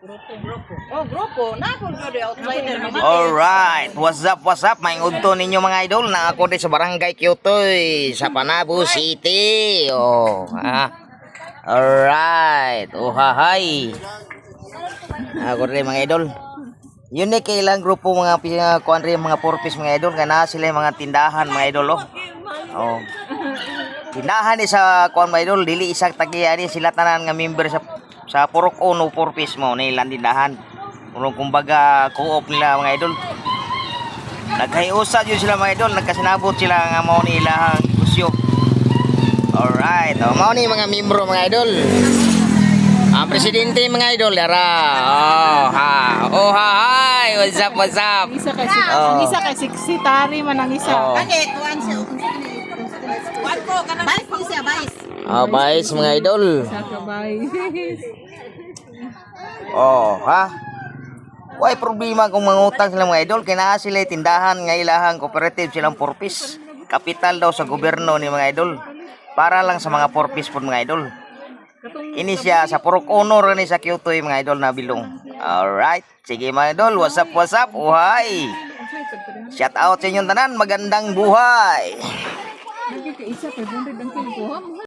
Oh, grupo. Napon ko di outsider naman. Alright, what's up? Maingod to ninyo mga idol na ako di sa Barangay Kyotoy sa Panabo City. Oh, ha. Alright, hahay. Ako rin mga idol. Yun ni kailang grupo mga kuan rin mga purpose mga idol kana sila yung mga tindahan mga idol oh. Oh. Tindahan ni sa kuan mga idol dili isang tagiani sila tanan nga member sa Purok Uno purpose mo nilang tindahan. Kung kumbaga co-op nila mga idol. Nagkayusa yun sila mga idol, nagkasinabot sila nga mao ni ilang negosyo. Alright, mao ni mga membro mga idol. Presidente mga idol, yara. Oh, hi. What's up? Ang isa kay secretary man ang isa. Kani tuan siya. Kuan ko kanang vice siya, vice. Vice mga idol. Sakabay. Ha? Why problema kung mangutang sila mga idol? Kaya sila tindahan nga ilahang cooperative silang purpose. Kapital daw sa gobyerno ni mga idol. Para lang sa mga purpose po mga idol. Ini siya sa Purok Uno rin sa Kyotoy mga idol na bilong. Alright. Sige mga idol. What's up? Uhay. Shout out sa inyong tanan. Magandang buhay. Nagkakaisa 500 ang kinukuha mo.